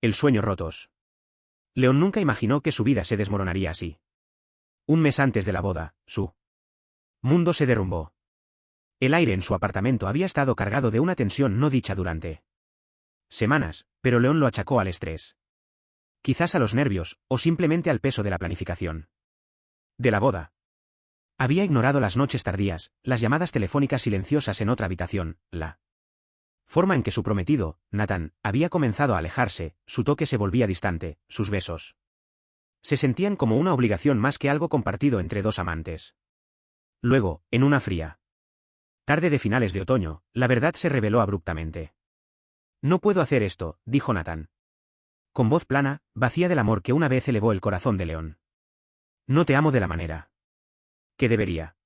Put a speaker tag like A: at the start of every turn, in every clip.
A: El sueño rotos. León nunca imaginó que su vida se desmoronaría así. Un mes antes de la boda, su mundo se derrumbó. El aire en su apartamento había estado cargado de una tensión no dicha durante semanas, pero León lo achacó al estrés. Quizás a los nervios, o simplemente al peso de la planificación de la boda. Había ignorado las noches tardías, las llamadas telefónicas silenciosas en otra habitación, la forma en que su prometido, Nathan, había comenzado a alejarse, su toque se volvía distante, sus besos se sentían como una obligación más que algo compartido entre dos amantes. Luego, en una fría tarde de finales de otoño, la verdad se reveló abruptamente. No puedo hacer esto, dijo Nathan. Con voz plana, vacía del amor que una vez elevó el corazón de León. No te amo de la manera que debería.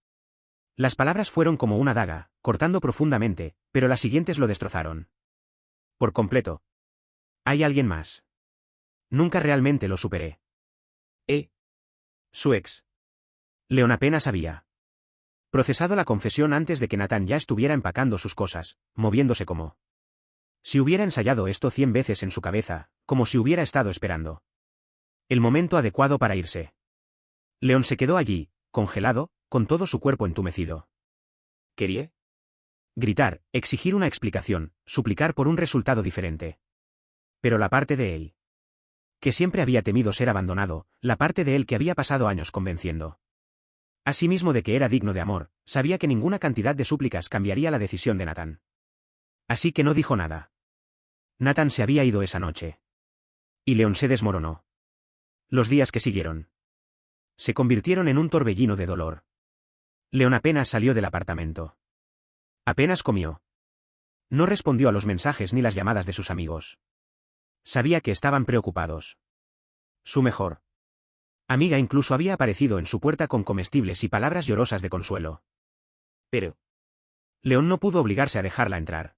A: Las palabras fueron como una daga, cortando profundamente, pero las siguientes lo destrozaron. Por completo. ¿Hay alguien más? Nunca realmente lo superé. Su ex. León apenas había procesado la confesión antes de que Nathan ya estuviera empacando sus cosas, moviéndose como si hubiera ensayado esto 100 veces en su cabeza, como si hubiera estado esperando el momento adecuado para irse. León se quedó allí, congelado, con todo su cuerpo entumecido. ¿Quería? Gritar, exigir una explicación, suplicar por un resultado diferente. Pero la parte de él que siempre había temido ser abandonado, la parte de él que había pasado años convenciendo asimismo de que era digno de amor, sabía que ninguna cantidad de súplicas cambiaría la decisión de Nathan. Así que no dijo nada. Nathan se había ido esa noche. Y León se desmoronó. Los días que siguieron se convirtieron en un torbellino de dolor. León apenas salió del apartamento. Apenas comió. No respondió a los mensajes ni las llamadas de sus amigos. Sabía que estaban preocupados. Su mejor amiga incluso había aparecido en su puerta con comestibles y palabras llorosas de consuelo. Pero León no pudo obligarse a dejarla entrar.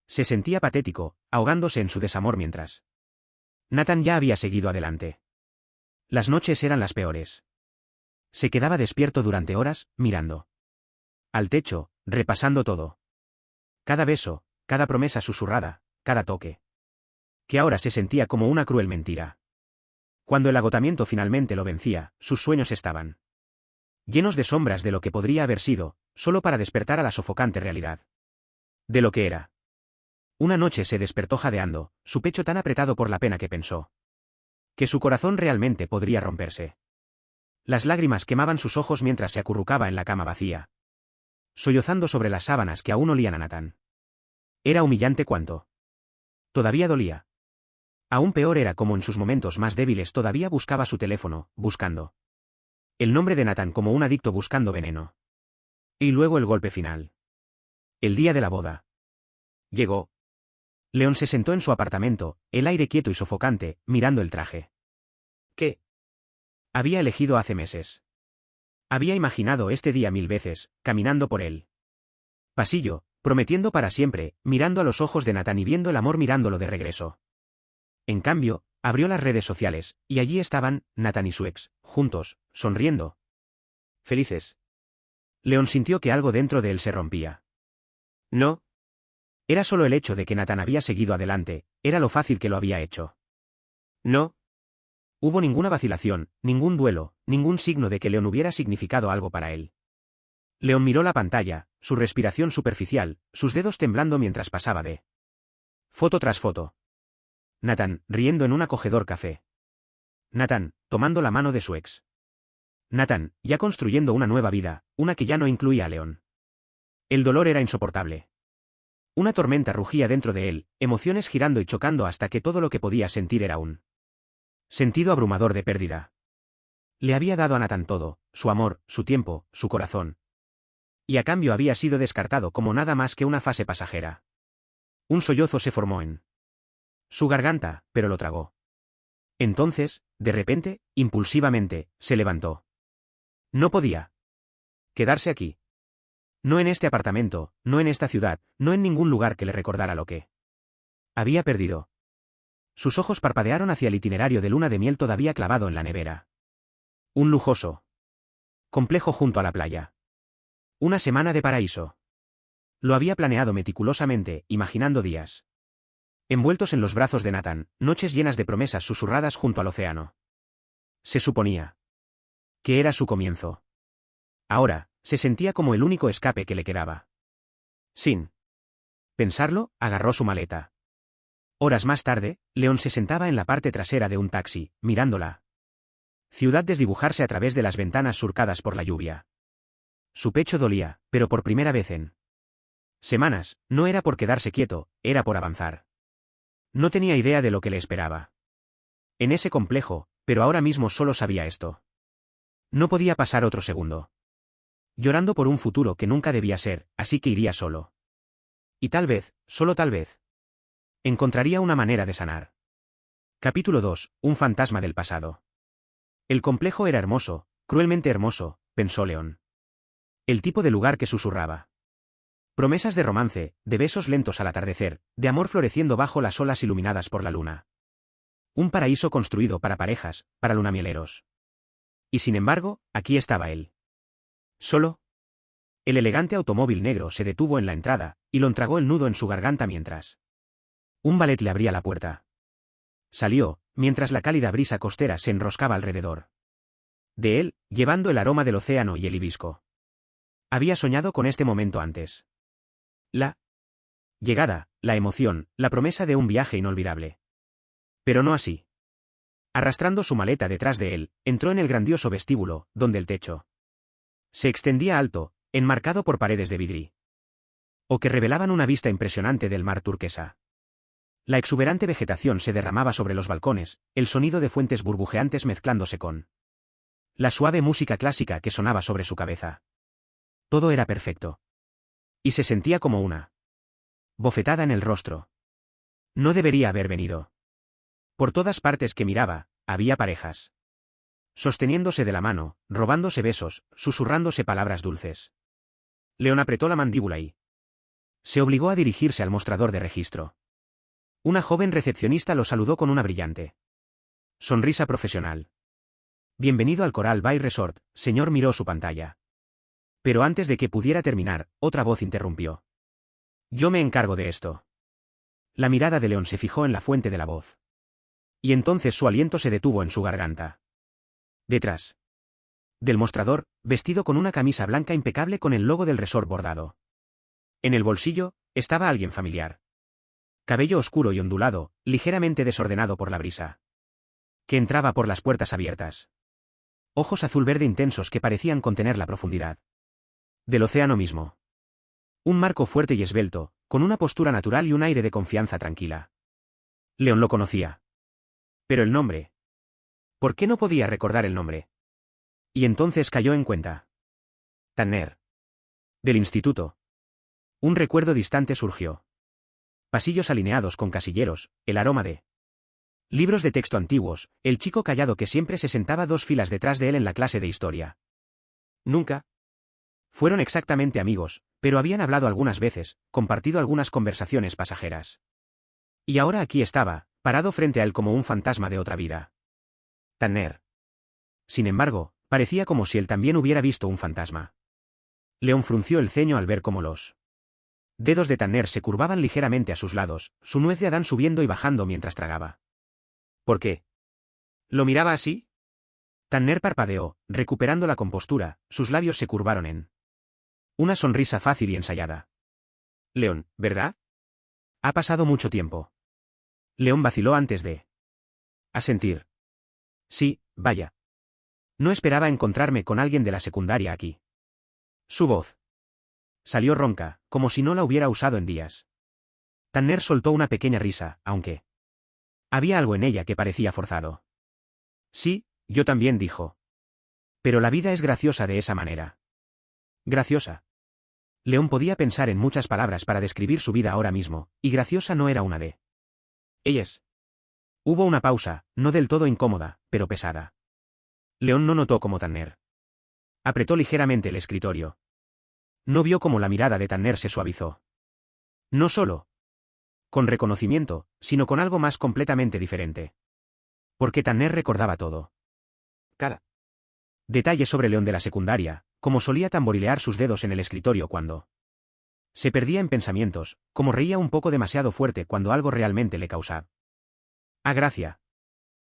A: Se sentía patético, ahogándose en su desamor mientras Nathan ya había seguido adelante. Las noches eran las peores. Se quedaba despierto durante horas, mirando al techo, repasando todo. Cada beso, cada promesa susurrada, cada toque. Que ahora se sentía como una cruel mentira. Cuando el agotamiento finalmente lo vencía, sus sueños estaban llenos de sombras de lo que podría haber sido, solo para despertar a la sofocante realidad de lo que era. Una noche se despertó jadeando, su pecho tan apretado por la pena que pensó que su corazón realmente podría romperse. Las lágrimas quemaban sus ojos mientras se acurrucaba en la cama vacía, sollozando sobre las sábanas que aún olían a Nathan. Era humillante cuanto todavía dolía. Aún peor era como en sus momentos más débiles todavía buscaba su teléfono, buscando el nombre de Nathan como un adicto buscando veneno. Y luego el golpe final. El día de la boda. Llegó. León se sentó en su apartamento, el aire quieto y sofocante, mirando el traje que había elegido hace meses. Había imaginado este día 1000 veces, caminando por él pasillo, prometiendo para siempre, mirando a los ojos de Nathan y viendo el amor mirándolo de regreso. En cambio, abrió las redes sociales, y allí estaban, Nathan y su ex, juntos, sonriendo. Felices. León sintió que algo dentro de él se rompía. No. Era solo el hecho de que Nathan había seguido adelante, era lo fácil que lo había hecho. No. Hubo ninguna vacilación, ningún duelo, ningún signo de que León hubiera significado algo para él. León miró la pantalla, su respiración superficial, sus dedos temblando mientras pasaba de foto tras foto. Nathan, riendo en un acogedor café. Nathan, tomando la mano de su ex. Nathan, ya construyendo una nueva vida, una que ya no incluía a León. El dolor era insoportable. Una tormenta rugía dentro de él, emociones girando y chocando hasta que todo lo que podía sentir era un sentido abrumador de pérdida. Le había dado a Nathan todo, su amor, su tiempo, su corazón. Y a cambio había sido descartado como nada más que una fase pasajera. Un sollozo se formó en su garganta, pero lo tragó. Entonces, de repente, impulsivamente, se levantó. No podía quedarse aquí. No en este apartamento, no en esta ciudad, no en ningún lugar que le recordara lo que había perdido. Sus ojos parpadearon hacia el itinerario de luna de miel todavía clavado en la nevera. Un lujoso complejo junto a la playa. Una semana de paraíso. Lo había planeado meticulosamente, imaginando días Envueltos en los brazos de Nathan, noches llenas de promesas susurradas junto al océano. Se suponía que era su comienzo. Ahora, se sentía como el único escape que le quedaba. Sin pensarlo, agarró su maleta. Horas más tarde, Leon se sentaba en la parte trasera de un taxi, mirándola. Ciudad desdibujarse a través de las ventanas surcadas por la lluvia. Su pecho dolía, pero por primera vez en semanas, no era por quedarse quieto, era por avanzar. No tenía idea de lo que le esperaba en ese complejo, pero ahora mismo solo sabía esto. No podía pasar otro segundo llorando por un futuro que nunca debía ser, así que iría solo. Y tal vez, solo tal vez, encontraría una manera de sanar. Capítulo 2. Un fantasma del pasado. El complejo era hermoso, cruelmente hermoso, pensó Leon. El tipo de lugar que susurraba. Promesas de romance, de besos lentos al atardecer, de amor floreciendo bajo las olas iluminadas por la luna. Un paraíso construido para parejas, para lunamieleros. Y sin embargo, aquí estaba él. Solo. El elegante automóvil negro se detuvo en la entrada, y lo entragó el nudo en su garganta mientras un valet le abría la puerta. Salió, mientras la cálida brisa costera se enroscaba alrededor de él, llevando el aroma del océano y el hibisco. Había soñado con este momento antes. La llegada, la emoción, la promesa de un viaje inolvidable. Pero no así. Arrastrando su maleta detrás de él, entró en el grandioso vestíbulo, donde el techo se extendía alto, enmarcado por paredes de vidrio, o que revelaban una vista impresionante del mar turquesa. La exuberante vegetación se derramaba sobre los balcones, el sonido de fuentes burbujeantes mezclándose con la suave música clásica que sonaba sobre su cabeza. Todo era perfecto. Y se sentía como una bofetada en el rostro. No debería haber venido. Por todas partes que miraba, había parejas sosteniéndose de la mano, robándose besos, susurrándose palabras dulces. Leon apretó la mandíbula y se obligó a dirigirse al mostrador de registro. Una joven recepcionista lo saludó con una brillante sonrisa profesional. Bienvenido al Coral Bay Resort, señor. Miró su pantalla. Pero antes de que pudiera terminar, otra voz interrumpió. Yo me encargo de esto. La mirada de Leon se fijó en la fuente de la voz. Y entonces su aliento se detuvo en su garganta. Detrás del mostrador, vestido con una camisa blanca impecable con el logo del resort bordado. En el bolsillo, estaba alguien familiar. Cabello oscuro y ondulado, ligeramente desordenado por la brisa que entraba por las puertas abiertas. Ojos azul-verde intensos que parecían contener la profundidad del océano mismo. Un marco fuerte y esbelto, con una postura natural y un aire de confianza tranquila. Leon lo conocía. Pero el nombre. ¿Por qué no podía recordar el nombre? Y entonces cayó en cuenta. Tanner. Del instituto. Un recuerdo distante surgió. Pasillos alineados con casilleros, el aroma de libros de texto antiguos, el chico callado que siempre se sentaba 2 filas detrás de él en la clase de historia. Nunca fueron exactamente amigos, pero habían hablado algunas veces, compartido algunas conversaciones pasajeras. Y ahora aquí estaba, parado frente a él como un fantasma de otra vida. Tanner. Sin embargo, parecía como si él también hubiera visto un fantasma. Leon frunció el ceño al ver cómo los dedos de Tanner se curvaban ligeramente a sus lados, su nuez de Adán subiendo y bajando mientras tragaba. ¿Por qué? ¿Lo miraba así? Tanner parpadeó, recuperando la compostura, sus labios se curvaron en una sonrisa fácil y ensayada. Leon, ¿verdad? Ha pasado mucho tiempo. Leon vaciló antes de asentir. Sí, vaya. No esperaba encontrarme con alguien de la secundaria aquí. Su voz salió ronca, como si no la hubiera usado en días. Tanner soltó una pequeña risa, aunque había algo en ella que parecía forzado. Sí, yo también, dijo. Pero la vida es graciosa de esa manera. Graciosa. Leon podía pensar en muchas palabras para describir su vida ahora mismo, y graciosa no era una de ellas. Hubo una pausa, no del todo incómoda, pero pesada. Leon no notó cómo Tanner apretó ligeramente el escritorio. No vio cómo la mirada de Tanner se suavizó. No solo con reconocimiento, sino con algo más completamente diferente. Porque Tanner recordaba todo. Cada detalle sobre Leon de la secundaria, como solía tamborilear sus dedos en el escritorio cuando Se perdía en pensamientos, como reía un poco demasiado fuerte cuando algo realmente le causaba gracia.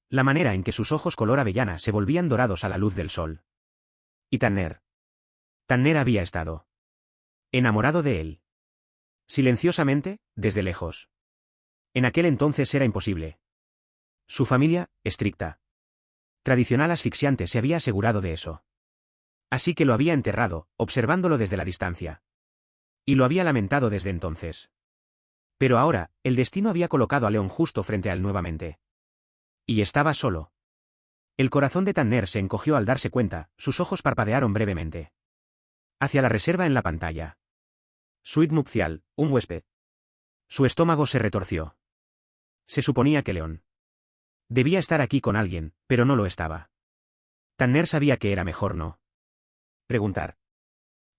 A: La manera en que sus ojos color avellana se volvían dorados a la luz del sol. Y Tanner. Tanner había estado enamorado de él. Silenciosamente, desde lejos. En aquel entonces era imposible. Su familia, estricta, tradicional asfixiante, se había asegurado de eso. Así que lo había enterrado, observándolo desde la distancia. Y lo había lamentado desde entonces. Pero ahora, el destino había colocado a Leon justo frente a él nuevamente. Y estaba solo. El corazón de Tanner se encogió al darse cuenta, sus ojos parpadearon brevemente. Hacia la reserva en la pantalla. Suite nupcial, un huésped. Su estómago se retorció. Se suponía que Leon debía estar aquí con alguien, pero no lo estaba. Tanner sabía que era mejor no preguntar.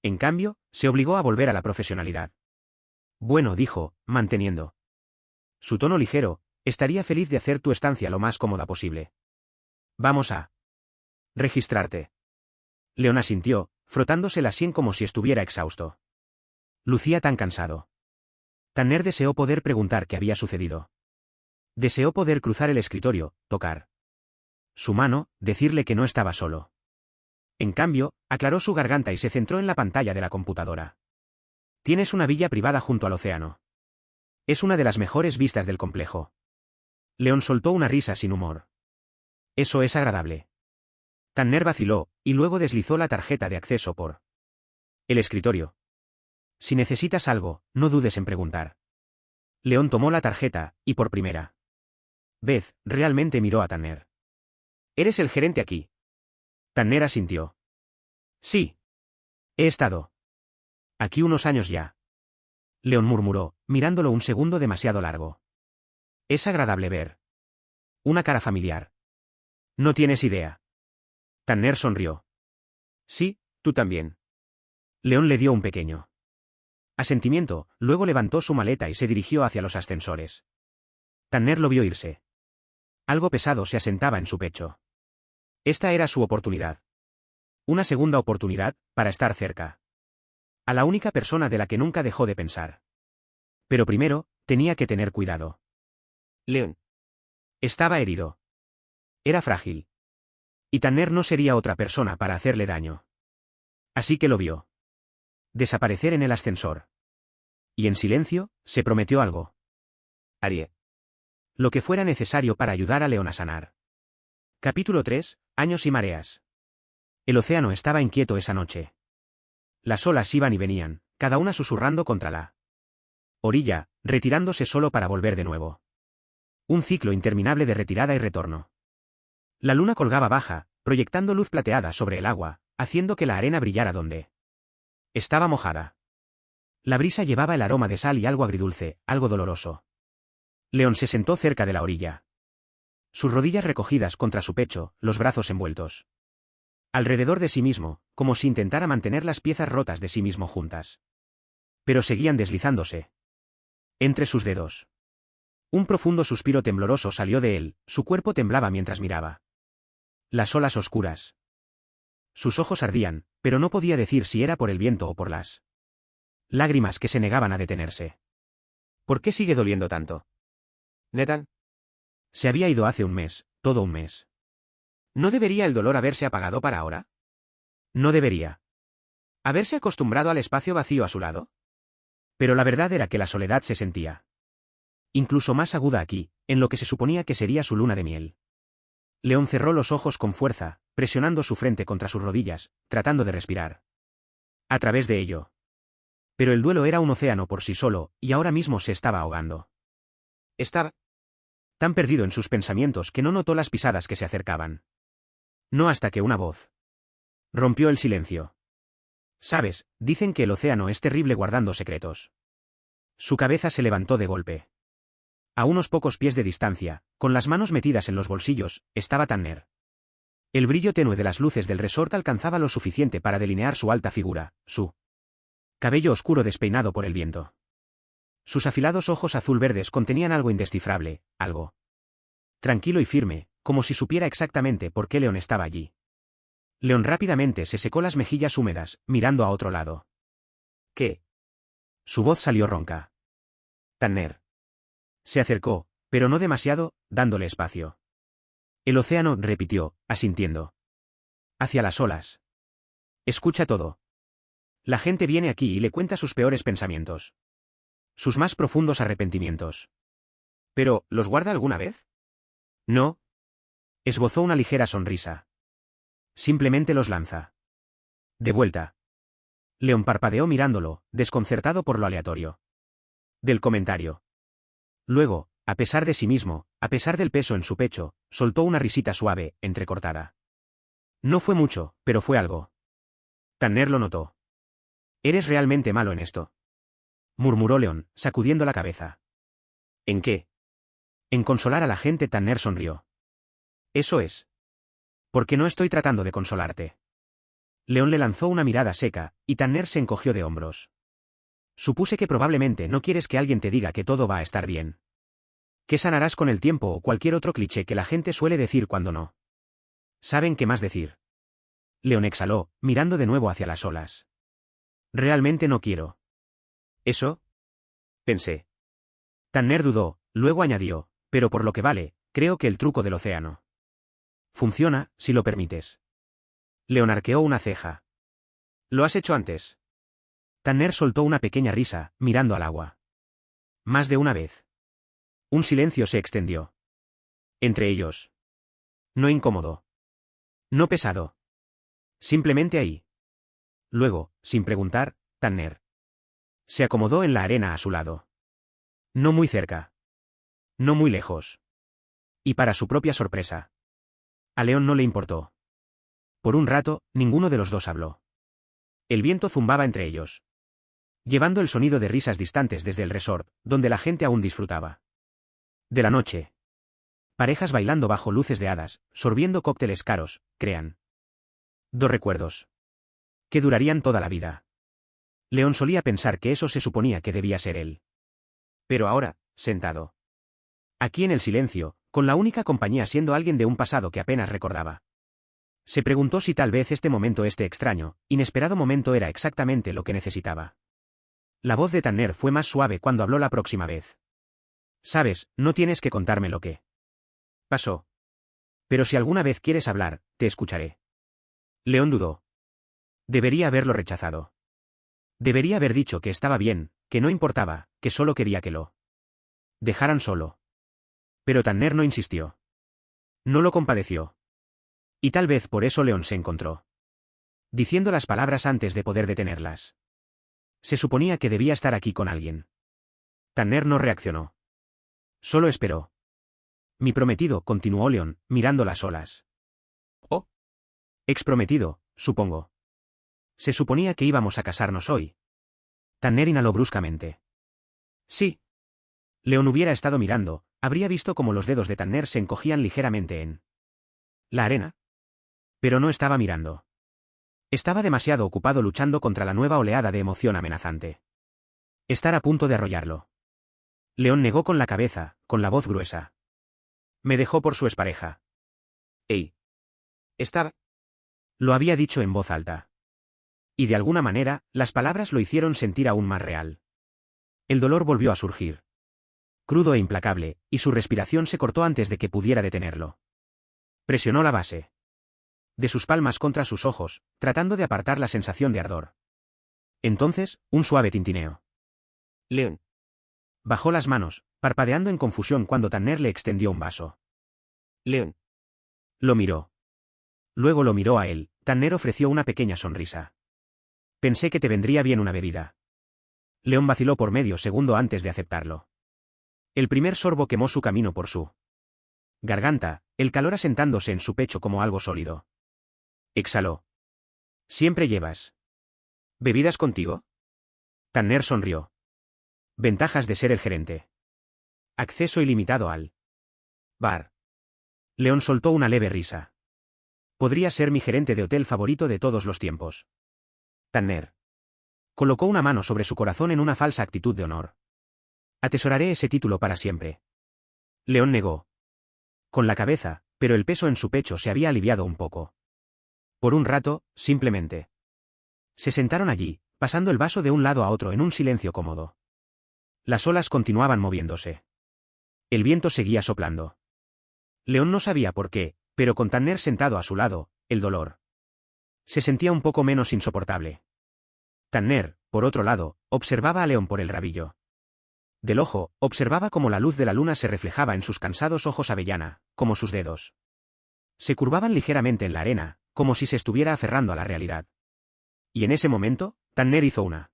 A: En cambio, se obligó a volver a la profesionalidad. Bueno, dijo, manteniendo su tono ligero, estaría feliz de hacer tu estancia lo más cómoda posible. Vamos a registrarte. Leon asintió, frotándose la sien como si estuviera exhausto. Lucía tan cansado. Tanner deseó poder preguntar qué había sucedido. Deseó poder cruzar el escritorio, tocar su mano, decirle que no estaba solo. En cambio, aclaró su garganta y se centró en la pantalla de la computadora. Tienes una villa privada junto al océano. Es una de las mejores vistas del complejo. Leon soltó una risa sin humor. Eso es agradable. Tanner vaciló, y luego deslizó la tarjeta de acceso por el escritorio. Si necesitas algo, no dudes en preguntar. Leon tomó la tarjeta, y por primera vez, realmente miró a Tanner. ¿Eres el gerente aquí? Tanner asintió. Sí. He estado aquí unos años ya. Leon murmuró, mirándolo un segundo demasiado largo. Es agradable ver una cara familiar. No tienes idea. Tanner sonrió. Sí, tú también. Leon le dio un pequeño asentimiento, luego levantó su maleta y se dirigió hacia los ascensores. Tanner lo vio irse. Algo pesado se asentaba en su pecho. Esta era su oportunidad. Una segunda oportunidad, para estar cerca. A la única persona de la que nunca dejó de pensar. Pero primero, tenía que tener cuidado. Leon estaba herido. Era frágil. Y Tanner no sería otra persona para hacerle daño. Así que lo vio desaparecer en el ascensor. Y en silencio, se prometió algo. Haría lo que fuera necesario para ayudar a Leon a sanar. Capítulo 3, Años y mareas. El océano estaba inquieto esa noche. Las olas iban y venían, cada una susurrando contra la orilla, retirándose solo para volver de nuevo. Un ciclo interminable de retirada y retorno. La luna colgaba baja, proyectando luz plateada sobre el agua, haciendo que la arena brillara donde estaba mojada. La brisa llevaba el aroma de sal y algo agridulce, algo doloroso. Leon se sentó cerca de la orilla. Sus rodillas recogidas contra su pecho, los brazos envueltos alrededor de sí mismo, como si intentara mantener las piezas rotas de sí mismo juntas. Pero seguían deslizándose entre sus dedos. Un profundo suspiro tembloroso salió de él, su cuerpo temblaba mientras miraba las olas oscuras. Sus ojos ardían, pero no podía decir si era por el viento o por las lágrimas que se negaban a detenerse. ¿Por qué sigue doliendo tanto? Nathan. Se había ido hace un mes, todo un mes. ¿No debería el dolor haberse apagado para ahora? No debería haberse acostumbrado al espacio vacío a su lado. Pero la verdad era que la soledad se sentía incluso más aguda aquí, en lo que se suponía que sería su luna de miel. Leon cerró los ojos con fuerza, presionando su frente contra sus rodillas, tratando de respirar a través de ello. Pero el duelo era un océano por sí solo, y ahora mismo se estaba ahogando. Estaba tan perdido en sus pensamientos que no notó las pisadas que se acercaban. No hasta que una voz rompió el silencio. Sabes, dicen que el océano es terrible guardando secretos. Su cabeza se levantó de golpe. A unos pocos pies de distancia, con las manos metidas en los bolsillos, estaba Tanner. El brillo tenue de las luces del resort alcanzaba lo suficiente para delinear su alta figura, su cabello oscuro despeinado por el viento. Sus afilados ojos azul-verdes contenían algo indescifrable, algo tranquilo y firme, como si supiera exactamente por qué Leon estaba allí. Leon rápidamente se secó las mejillas húmedas, mirando a otro lado. ¿Qué Su voz salió ronca. Tanner. Se acercó, pero no demasiado, dándole espacio. El océano, repitió, asintiendo. Hacia las olas. Escucha todo. La gente viene aquí y le cuenta sus peores pensamientos. Sus más profundos arrepentimientos. Pero, ¿los guarda alguna vez? No. Esbozó una ligera sonrisa. Simplemente los lanza. De vuelta. León parpadeó mirándolo, desconcertado por lo aleatorio del comentario. Luego, a pesar de sí mismo, a pesar del peso en su pecho, soltó una risita suave, entrecortada. No fue mucho, pero fue algo. Tanner lo notó. Eres realmente malo en esto, murmuró León, sacudiendo la cabeza. ¿En qué? En consolar a la gente. Tanner sonrió. Eso es. Porque no estoy tratando de consolarte. León le lanzó una mirada seca, y Tanner se encogió de hombros. Supuse que probablemente no quieres que alguien te diga que todo va a estar bien. Que sanarás con el tiempo o cualquier otro cliché que la gente suele decir cuando no saben qué más decir. León exhaló, mirando de nuevo hacia las olas. Realmente no quiero. ¿Eso? Pensé. Tanner dudó, luego añadió, pero por lo que vale, creo que el truco del océano funciona, si lo permites. León arqueó una ceja. ¿Lo has hecho antes? Tanner soltó una pequeña risa, mirando al agua. Más de una vez. Un silencio se extendió. Entre ellos. No incómodo. No pesado. Simplemente ahí. Luego, sin preguntar, Tanner se acomodó en la arena a su lado. No muy cerca. No muy lejos. Y para su propia sorpresa, a León no le importó. Por un rato, ninguno de los dos habló. El viento zumbaba entre ellos, llevando el sonido de risas distantes desde el resort, donde la gente aún disfrutaba de la noche. Parejas bailando bajo luces de hadas, sorbiendo cócteles caros, crean. Dos recuerdos que durarían toda la vida. León solía pensar que eso se suponía que debía ser él. Pero ahora, sentado aquí en el silencio, con la única compañía siendo alguien de un pasado que apenas recordaba, se preguntó si tal vez este extraño, inesperado momento era exactamente lo que necesitaba. La voz de Tanner fue más suave cuando habló la próxima vez. Sabes, no tienes que contarme lo que pasó. Pero si alguna vez quieres hablar, te escucharé. León dudó. Debería haberlo rechazado. Debería haber dicho que estaba bien, que no importaba, que solo quería que lo dejaran solo. Pero Tanner no insistió. No lo compadeció. Y tal vez por eso León se encontró diciendo las palabras antes de poder detenerlas. Se suponía que debía estar aquí con alguien. Tanner no reaccionó. Solo esperó. Mi prometido, continuó León, mirando las olas. Oh. Exprometido, supongo. Se suponía que íbamos a casarnos hoy. Tanner inhaló bruscamente. Sí. León hubiera estado mirando, habría visto cómo los dedos de Tanner se encogían ligeramente en la arena. Pero no estaba mirando. Estaba demasiado ocupado luchando contra la nueva oleada de emoción amenazante. Estar a punto de arrollarlo. León negó con la cabeza, con la voz gruesa. Me dejó por su expareja. Ey. Estaba. Lo había dicho en voz alta. Y de alguna manera, las palabras lo hicieron sentir aún más real. El dolor volvió a surgir. Crudo e implacable, y su respiración se cortó antes de que pudiera detenerlo. Presionó la base de sus palmas contra sus ojos, tratando de apartar la sensación de ardor. Entonces, un suave tintineo. León. Bajó las manos, parpadeando en confusión cuando Tanner le extendió un vaso. León. Lo miró. Luego lo miró a él. Tanner ofreció una pequeña sonrisa. Pensé que te vendría bien una bebida. León vaciló por medio segundo antes de aceptarlo. El primer sorbo quemó su camino por su garganta, el calor asentándose en su pecho como algo sólido. Exhaló. ¿Siempre llevas bebidas contigo? Tanner sonrió. Ventajas de ser el gerente. Acceso ilimitado al bar. León soltó una leve risa. Podría ser mi gerente de hotel favorito de todos los tiempos. Tanner colocó una mano sobre su corazón en una falsa actitud de honor. Atesoraré ese título para siempre. León negó con la cabeza, pero el peso en su pecho se había aliviado un poco. Por un rato, simplemente se sentaron allí, pasando el vaso de un lado a otro en un silencio cómodo. Las olas continuaban moviéndose. El viento seguía soplando. León no sabía por qué, pero con Tanner sentado a su lado, el dolor se sentía un poco menos insoportable. Tanner, por otro lado, observaba a León por el rabillo del ojo, observaba cómo la luz de la luna se reflejaba en sus cansados ojos avellana, como sus dedos se curvaban ligeramente en la arena, como si se estuviera aferrando a la realidad. Y en ese momento, Tanner hizo una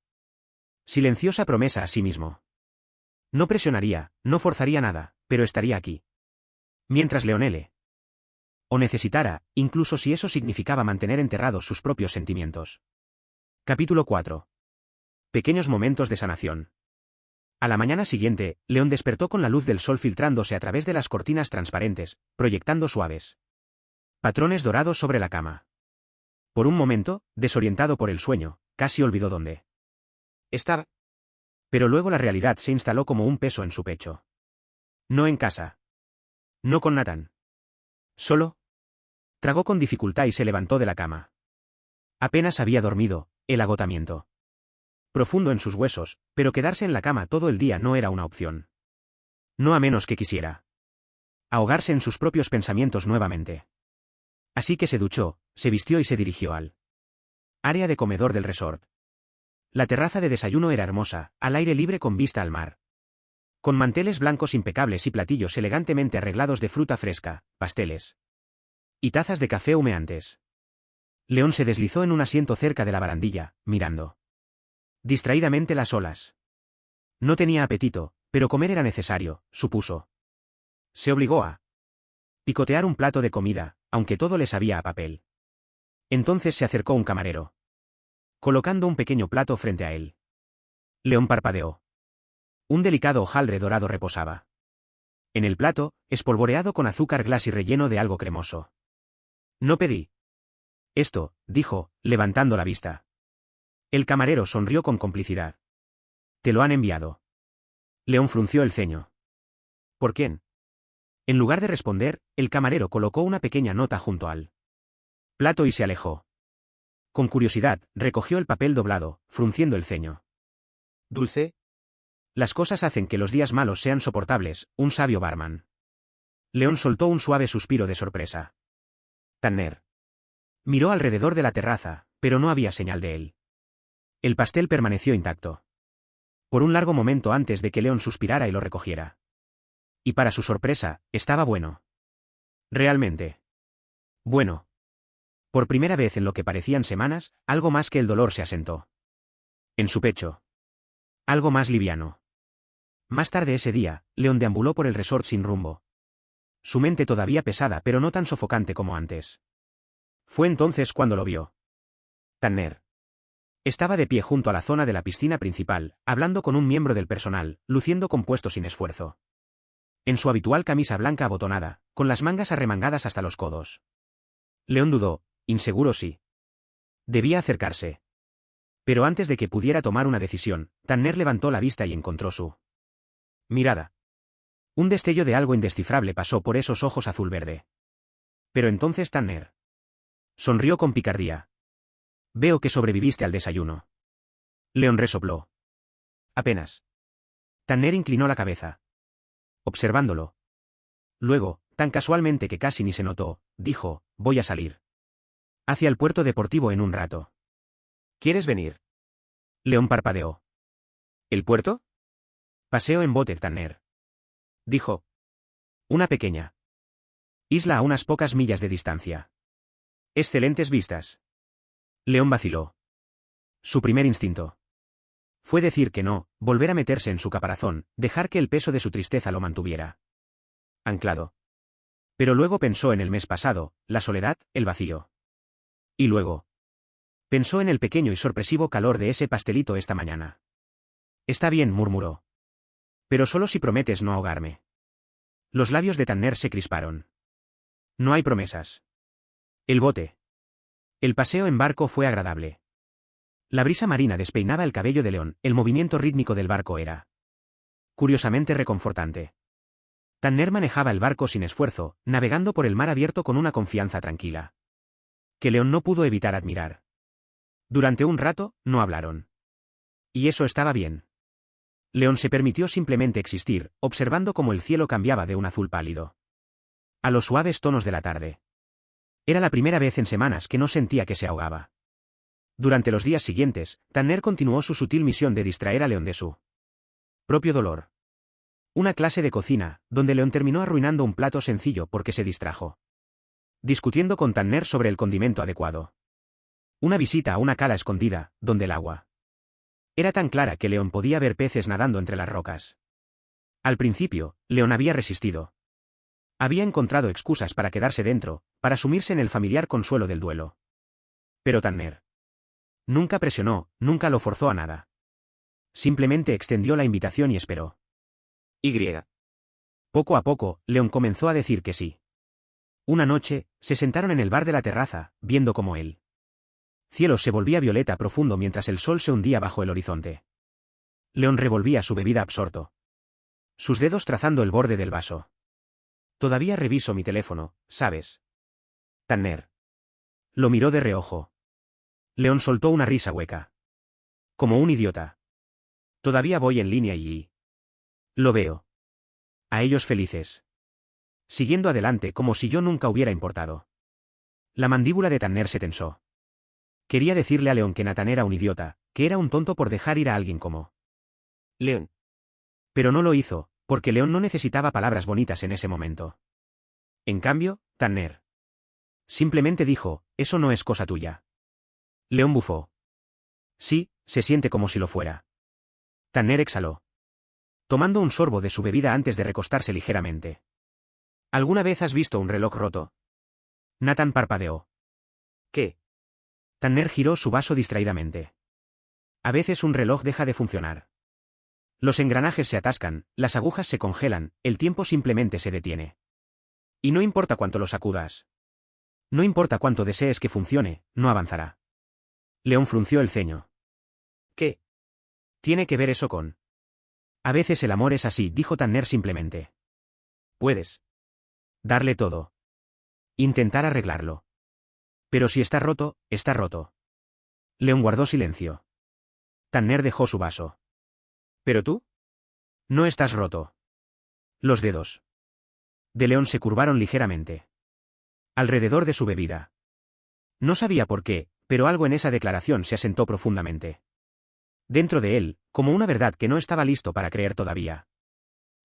A: silenciosa promesa a sí mismo. No presionaría, no forzaría nada, pero estaría aquí. Mientras Leonele o necesitara, incluso si eso significaba mantener enterrados sus propios sentimientos. Capítulo 4. Pequeños momentos de sanación. A la mañana siguiente, León despertó con la luz del sol filtrándose a través de las cortinas transparentes, proyectando suaves patrones dorados sobre la cama. Por un momento, desorientado por el sueño, casi olvidó dónde estaba. Pero luego la realidad se instaló como un peso en su pecho. No en casa. No con Nathan. Solo. Tragó con dificultad y se levantó de la cama. Apenas había dormido, el agotamiento profundo en sus huesos, pero quedarse en la cama todo el día no era una opción. No a menos que quisiera ahogarse en sus propios pensamientos nuevamente. Así que se duchó, se vistió y se dirigió al área de comedor del resort. La terraza de desayuno era hermosa, al aire libre con vista al mar. Con manteles blancos impecables y platillos elegantemente arreglados de fruta fresca, pasteles y tazas de café humeantes. León se deslizó en un asiento cerca de la barandilla, mirando distraídamente las olas. No tenía apetito, pero comer era necesario, supuso. Se obligó a picotear un plato de comida, aunque todo le sabía a papel. Entonces se acercó un camarero, colocando un pequeño plato frente a él. León parpadeó. Un delicado hojaldre dorado reposaba en el plato, espolvoreado con azúcar glas y relleno de algo cremoso. No pedí esto, dijo, levantando la vista. El camarero sonrió con complicidad. ¿Te lo han enviado? León frunció el ceño. ¿Por quién? En lugar de responder, el camarero colocó una pequeña nota junto al plato y se alejó. Con curiosidad, recogió el papel doblado, frunciendo el ceño. ¿Dulce? Las cosas hacen que los días malos sean soportables, un sabio barman. León soltó un suave suspiro de sorpresa. Tanner miró alrededor de la terraza, pero no había señal de él. El pastel permaneció intacto. Por un largo momento antes de que León suspirara y lo recogiera. Y para su sorpresa, estaba bueno. Realmente. Bueno. Por primera vez en lo que parecían semanas, algo más que el dolor se asentó en su pecho. Algo más liviano. Más tarde ese día, León deambuló por el resort sin rumbo. Su mente todavía pesada pero no tan sofocante como antes. Fue entonces cuando lo vio. Tanner estaba de pie junto a la zona de la piscina principal, hablando con un miembro del personal, luciendo compuesto sin esfuerzo. En su habitual camisa blanca abotonada, con las mangas arremangadas hasta los codos. León dudó, inseguro si debía acercarse. Pero antes de que pudiera tomar una decisión, Tanner levantó la vista y encontró su mirada. Un destello de algo indescifrable pasó por esos ojos azul-verde. Pero entonces Tanner sonrió con picardía. Veo que sobreviviste al desayuno. León resopló. Apenas. Tanner inclinó la cabeza, observándolo. Luego, tan casualmente que casi ni se notó, dijo, voy a salir hacia el puerto deportivo en un rato. ¿Quieres venir? León parpadeó. ¿El puerto? Paseo en bote, Tanner dijo. Una pequeña isla a unas pocas millas de distancia. Excelentes vistas. León vaciló. Su primer instinto fue decir que no, volver a meterse en su caparazón, dejar que el peso de su tristeza lo mantuviera anclado. Pero luego pensó en el mes pasado, la soledad, el vacío. Y luego pensó en el pequeño y sorpresivo calor de ese pastelito esta mañana. Está bien, murmuró. Pero solo si prometes no ahogarme. Los labios de Tanner se crisparon. No hay promesas. El bote. El paseo en barco fue agradable. La brisa marina despeinaba el cabello de León, el movimiento rítmico del barco era curiosamente reconfortante. Tanner manejaba el barco sin esfuerzo, navegando por el mar abierto con una confianza tranquila que León no pudo evitar admirar. Durante un rato, no hablaron. Y eso estaba bien. León se permitió simplemente existir, observando cómo el cielo cambiaba de un azul pálido a los suaves tonos de la tarde. Era la primera vez en semanas que no sentía que se ahogaba. Durante los días siguientes, Tanner continuó su sutil misión de distraer a León de su propio dolor. Una clase de cocina, donde León terminó arruinando un plato sencillo porque se distrajo discutiendo con Tanner sobre el condimento adecuado. Una visita a una cala escondida, donde el agua era tan clara que León podía ver peces nadando entre las rocas. Al principio, León había resistido. Había encontrado excusas para quedarse dentro, para sumirse en el familiar consuelo del duelo. Pero Tanner nunca presionó, nunca lo forzó a nada. Simplemente extendió la invitación y esperó. Poco a poco, León comenzó a decir que sí. Una noche, se sentaron en el bar de la terraza, viendo cómo el cielo se volvía violeta profundo mientras el sol se hundía bajo el horizonte. León revolvía su bebida absorto, sus dedos trazando el borde del vaso. Todavía reviso mi teléfono, ¿sabes? Tanner lo miró de reojo. León soltó una risa hueca. Como un idiota. Todavía voy en línea y lo veo. A ellos felices. Siguiendo adelante como si yo nunca hubiera importado. La mandíbula de Tanner se tensó. Quería decirle a León que Nathan era un idiota, que era un tonto por dejar ir a alguien como León. Pero no lo hizo, porque León no necesitaba palabras bonitas en ese momento. En cambio, Tanner simplemente dijo, eso no es cosa tuya. León bufó. Sí, se siente como si lo fuera. Tanner exhaló, tomando un sorbo de su bebida antes de recostarse ligeramente. ¿Alguna vez has visto un reloj roto? Nathan parpadeó. ¿Qué? Tanner giró su vaso distraídamente. A veces un reloj deja de funcionar. Los engranajes se atascan, las agujas se congelan, el tiempo simplemente se detiene. Y no importa cuánto lo sacudas. No importa cuánto desees que funcione, no avanzará. León frunció el ceño. ¿Qué tiene que ver eso con? A veces el amor es así, dijo Tanner simplemente. Puedes darle todo. Intentar arreglarlo. Pero si está roto, está roto. León guardó silencio. Tanner dejó su vaso. ¿Pero tú? No estás roto. Los dedos de León se curvaron ligeramente alrededor de su bebida. No sabía por qué, pero algo en esa declaración se asentó profundamente dentro de él, como una verdad que no estaba listo para creer todavía.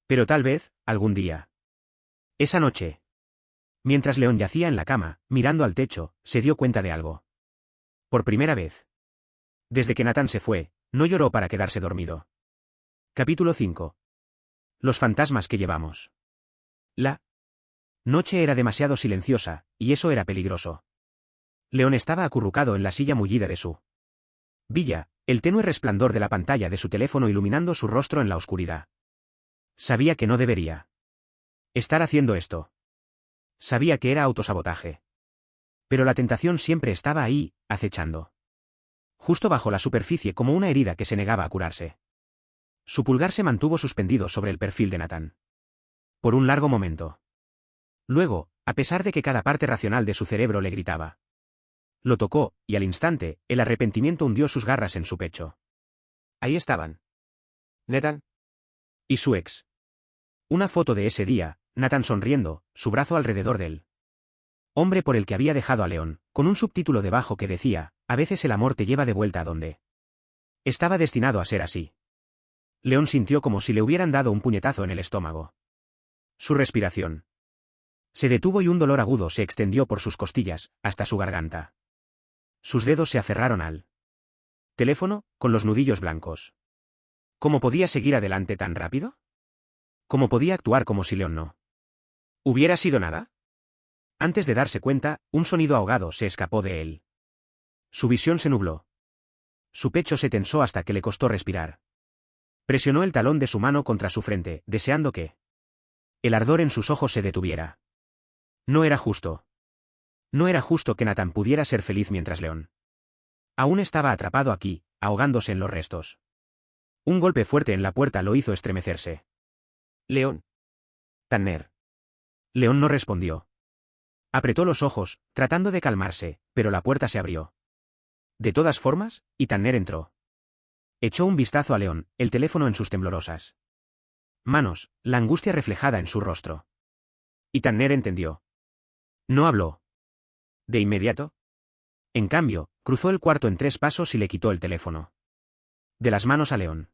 A: Pero tal vez, algún día. Esa noche, mientras León yacía en la cama, mirando al techo, se dio cuenta de algo. Por primera vez. Desde que Nathan se fue, no lloró para quedarse dormido. Capítulo 5. Los fantasmas que llevamos. La noche era demasiado silenciosa, y eso era peligroso. León estaba acurrucado en la silla mullida de su villa, el tenue resplandor de la pantalla de su teléfono iluminando su rostro en la oscuridad. Sabía que no debería estar haciendo esto. Sabía que era autosabotaje. Pero la tentación siempre estaba ahí, acechando. Justo bajo la superficie como una herida que se negaba a curarse. Su pulgar se mantuvo suspendido sobre el perfil de Nathan. Por un largo momento. Luego, a pesar de que cada parte racional de su cerebro le gritaba. Lo tocó, y al instante, el arrepentimiento hundió sus garras en su pecho. Ahí estaban. Nathan y su ex. Una foto de ese día, Nathan sonriendo, su brazo alrededor de él. Hombre por el que había dejado a León, con un subtítulo debajo que decía, a veces el amor te lleva de vuelta a donde estaba destinado a ser así. León sintió como si le hubieran dado un puñetazo en el estómago. Su respiración se detuvo y un dolor agudo se extendió por sus costillas, hasta su garganta. Sus dedos se aferraron al teléfono, con los nudillos blancos. ¿Cómo podía seguir adelante tan rápido? ¿Cómo podía actuar como si León no hubiera sido nada? Antes de darse cuenta, un sonido ahogado se escapó de él. Su visión se nubló. Su pecho se tensó hasta que le costó respirar. Presionó el talón de su mano contra su frente, deseando que el ardor en sus ojos se detuviera. No era justo. No era justo que Nathan pudiera ser feliz mientras León aún estaba atrapado aquí, ahogándose en los restos. Un golpe fuerte en la puerta lo hizo estremecerse. León. Tanner. León no respondió. Apretó los ojos, tratando de calmarse, pero la puerta se abrió. De todas formas, y Tanner entró. Echó un vistazo a León, el teléfono en sus temblorosas manos, la angustia reflejada en su rostro. Y Tanner entendió. No habló. ¿De inmediato? En cambio, cruzó el cuarto en 3 pasos y le quitó el teléfono de las manos a León.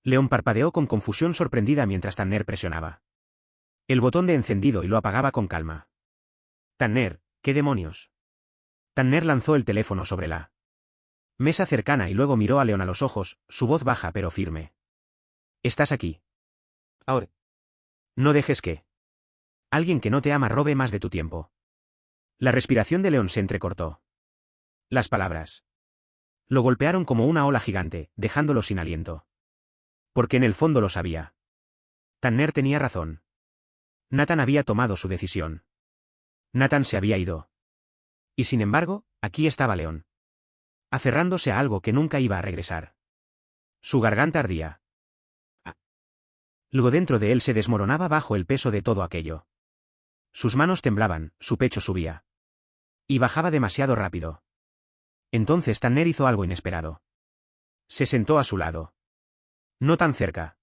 A: León parpadeó con confusión sorprendida mientras Tanner presionaba el botón de encendido y lo apagaba con calma. Tanner, ¿qué demonios? Tanner lanzó el teléfono sobre la mesa cercana y luego miró a León a los ojos, su voz baja pero firme. ¿Estás aquí? Ahora. No dejes que alguien que no te ama robe más de tu tiempo. La respiración de León se entrecortó. Las palabras lo golpearon como una ola gigante, dejándolo sin aliento. Porque en el fondo lo sabía. Tanner tenía razón. Nathan había tomado su decisión. Nathan se había ido. Y sin embargo, aquí estaba León. Aferrándose a algo que nunca iba a regresar. Su garganta ardía. Luego dentro de él se desmoronaba bajo el peso de todo aquello. Sus manos temblaban, su pecho subía. Y bajaba demasiado rápido. Entonces Tanner hizo algo inesperado. Se sentó a su lado. No tan cerca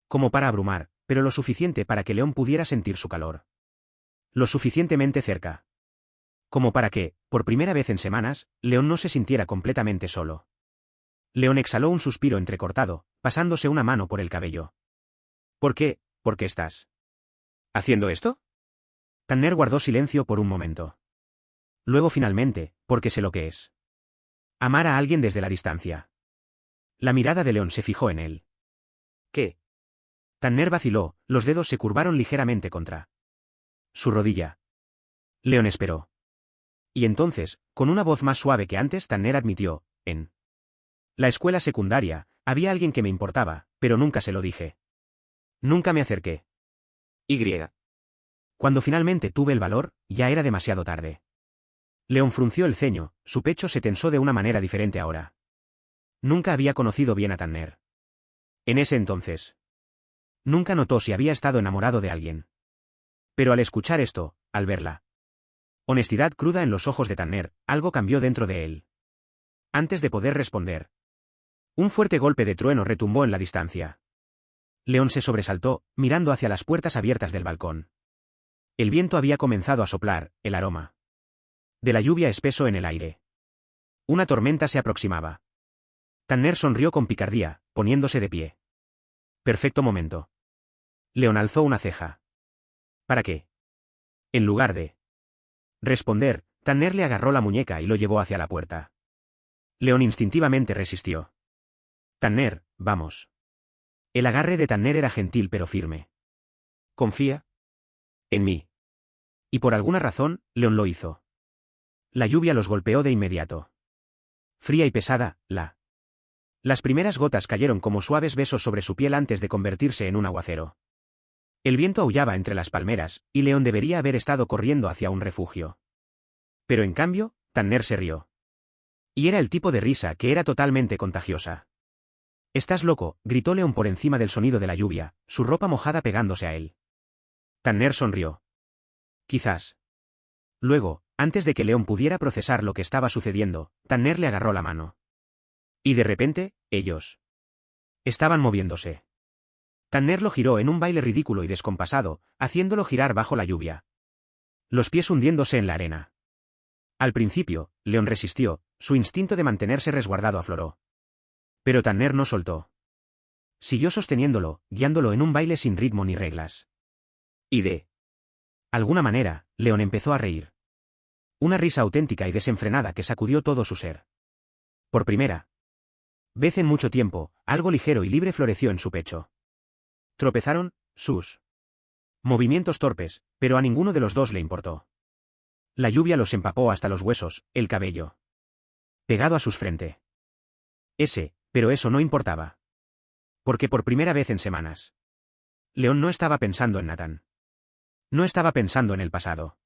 A: como para abrumar, pero lo suficiente para que León pudiera sentir su calor. Lo suficientemente cerca como para que, por primera vez en semanas, León no se sintiera completamente solo. León exhaló un suspiro entrecortado, pasándose una mano por el cabello. ¿Por qué? ¿Por qué estás haciendo esto? Tanner guardó silencio por un momento. Luego finalmente, porque sé lo que es amar a alguien desde la distancia. La mirada de León se fijó en él. ¿Qué? Tanner vaciló, los dedos se curvaron ligeramente contra su rodilla. León esperó. Y entonces, con una voz más suave que antes, Tanner admitió, en la escuela secundaria, había alguien que me importaba, pero nunca se lo dije. Nunca me acerqué. Y. Cuando finalmente tuve el valor, ya era demasiado tarde. León frunció el ceño, su pecho se tensó de una manera diferente ahora. Nunca había conocido bien a Tanner. En ese entonces. Nunca notó si había estado enamorado de alguien. Pero al escuchar esto, al verla honestidad cruda en los ojos de Tanner, algo cambió dentro de él. Antes de poder responder, un fuerte golpe de trueno retumbó en la distancia. León se sobresaltó, mirando hacia las puertas abiertas del balcón. El viento había comenzado a soplar, el aroma de la lluvia espeso en el aire. Una tormenta se aproximaba. Tanner sonrió con picardía, poniéndose de pie. Perfecto momento. León alzó una ceja. ¿Para qué? En lugar de responder, Tanner le agarró la muñeca y lo llevó hacia la puerta. León instintivamente resistió. Tanner, vamos. El agarre de Tanner era gentil pero firme. ¿Confía en mí? Y por alguna razón, León lo hizo. La lluvia los golpeó de inmediato. Fría y pesada, las primeras gotas cayeron como suaves besos sobre su piel antes de convertirse en un aguacero. El viento aullaba entre las palmeras, y León debería haber estado corriendo hacia un refugio. Pero en cambio, Tanner se rió. Y era el tipo de risa que era totalmente contagiosa. «Estás loco», gritó León por encima del sonido de la lluvia, su ropa mojada pegándose a él. Tanner sonrió. Quizás. Luego, antes de que León pudiera procesar lo que estaba sucediendo, Tanner le agarró la mano. Y de repente, ellos estaban moviéndose. Tanner lo giró en un baile ridículo y descompasado, haciéndolo girar bajo la lluvia. Los pies hundiéndose en la arena. Al principio, León resistió, su instinto de mantenerse resguardado afloró. Pero Tanner no soltó. Siguió sosteniéndolo, guiándolo en un baile sin ritmo ni reglas. Y de alguna manera, León empezó a reír. Una risa auténtica y desenfrenada que sacudió todo su ser. Por primera vez en mucho tiempo, algo ligero y libre floreció en su pecho. Tropezaron, sus movimientos torpes, pero a ninguno de los dos le importó. La lluvia los empapó hasta los huesos, el cabello pegado a sus frente. Pero eso no importaba. Porque por primera vez en semanas, León no estaba pensando en Nathan. No estaba pensando en el pasado.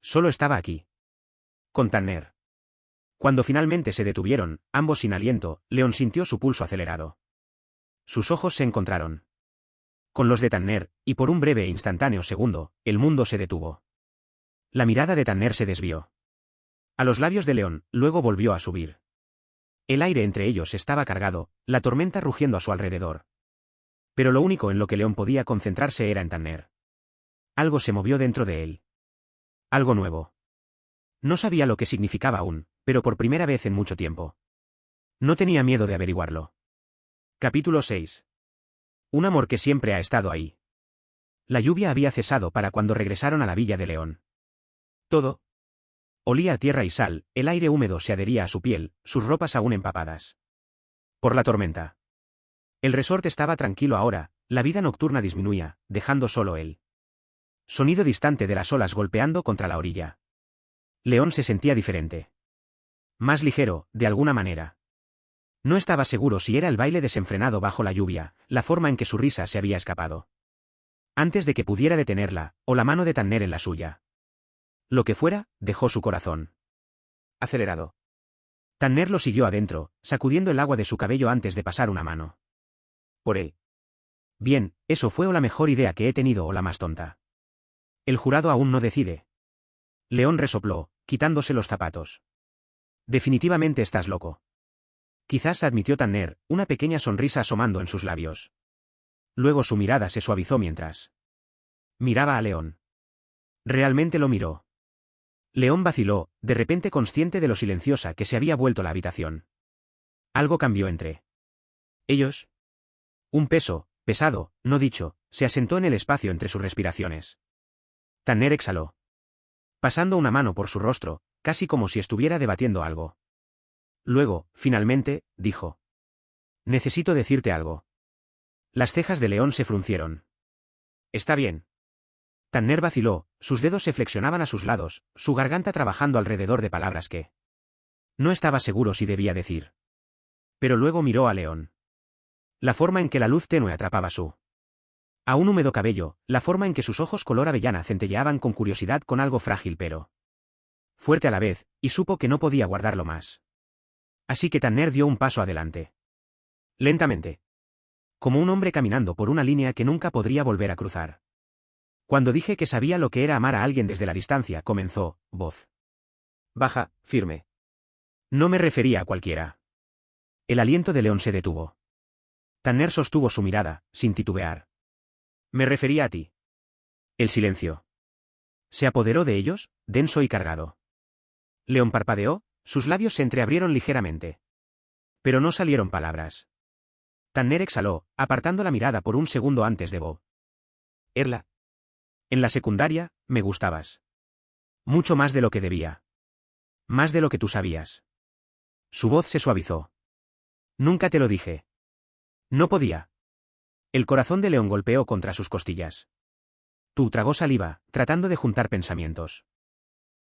A: Solo estaba aquí. Con Tanner. Cuando finalmente se detuvieron, ambos sin aliento, León sintió su pulso acelerado. Sus ojos se encontraron con los de Tanner, y por un breve e instantáneo segundo, el mundo se detuvo. La mirada de Tanner se desvió a los labios de León, luego volvió a subir. El aire entre ellos estaba cargado, la tormenta rugiendo a su alrededor. Pero lo único en lo que León podía concentrarse era en Tanner. Algo se movió dentro de él. Algo nuevo. No sabía lo que significaba aún, pero por primera vez en mucho tiempo. No tenía miedo de averiguarlo. Capítulo 6. Un amor que siempre ha estado ahí. La lluvia había cesado para cuando regresaron a la villa de León. Todo olía a tierra y sal, el aire húmedo se adhería a su piel, sus ropas aún empapadas por la tormenta. El resort estaba tranquilo ahora, la vida nocturna disminuía, dejando solo el sonido distante de las olas golpeando contra la orilla. León se sentía diferente. Más ligero, de alguna manera. No estaba seguro si era el baile desenfrenado bajo la lluvia, la forma en que su risa se había escapado antes de que pudiera detenerla, o la mano de Tanner en la suya. Lo que fuera, dejó su corazón acelerado. Tanner lo siguió adentro, sacudiendo el agua de su cabello antes de pasar una mano por él. Bien, eso fue o la mejor idea que he tenido o la más tonta. El jurado aún no decide. León resopló, quitándose los zapatos. Definitivamente estás loco. Quizás admitió Tanner, una pequeña sonrisa asomando en sus labios. Luego su mirada se suavizó mientras miraba a León. Realmente lo miró. León vaciló, de repente consciente de lo silenciosa que se había vuelto la habitación. Algo cambió entre ellos. Un peso, pesado, no dicho, se asentó en el espacio entre sus respiraciones. Tanner exhaló, pasando una mano por su rostro, casi como si estuviera debatiendo algo. Luego, finalmente, dijo: necesito decirte algo. Las cejas de León se fruncieron. Está bien. Tanner vaciló, sus dedos se flexionaban a sus lados, su garganta trabajando alrededor de palabras que no estaba seguro si debía decir. Pero luego miró a León. La forma en que la luz tenue atrapaba su aún húmedo cabello, la forma en que sus ojos color avellana centelleaban con curiosidad con algo frágil pero fuerte a la vez, y supo que no podía guardarlo más. Así que Tanner dio un paso adelante. Lentamente. Como un hombre caminando por una línea que nunca podría volver a cruzar. Cuando dije que sabía lo que era amar a alguien desde la distancia, comenzó, voz baja, firme. No me refería a cualquiera. El aliento de León se detuvo. Tanner sostuvo su mirada, sin titubear. Me refería a ti. El silencio se apoderó de ellos, denso y cargado. León parpadeó, sus labios se entreabrieron ligeramente. Pero no salieron palabras. Tanner exhaló, apartando la mirada por un segundo antes de Bob. Erla. En la secundaria, me gustabas. Mucho más de lo que debía. Más de lo que tú sabías. Su voz se suavizó. Nunca te lo dije. No podía. El corazón de León golpeó contra sus costillas. Tú tragó saliva, tratando de juntar pensamientos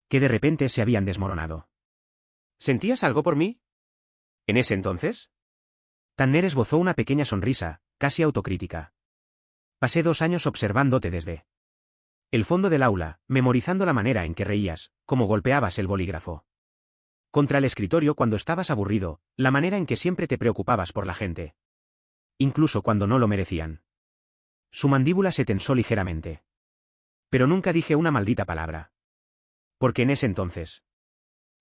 A: que de repente se habían desmoronado. ¿Sentías algo por mí? ¿En ese entonces? Tanner esbozó una pequeña sonrisa, casi autocrítica. Pasé 2 años observándote desde el fondo del aula, memorizando la manera en que reías, cómo golpeabas el bolígrafo contra el escritorio cuando estabas aburrido, la manera en que siempre te preocupabas por la gente. Incluso cuando no lo merecían. Su mandíbula se tensó ligeramente. Pero nunca dije una maldita palabra. Porque en ese entonces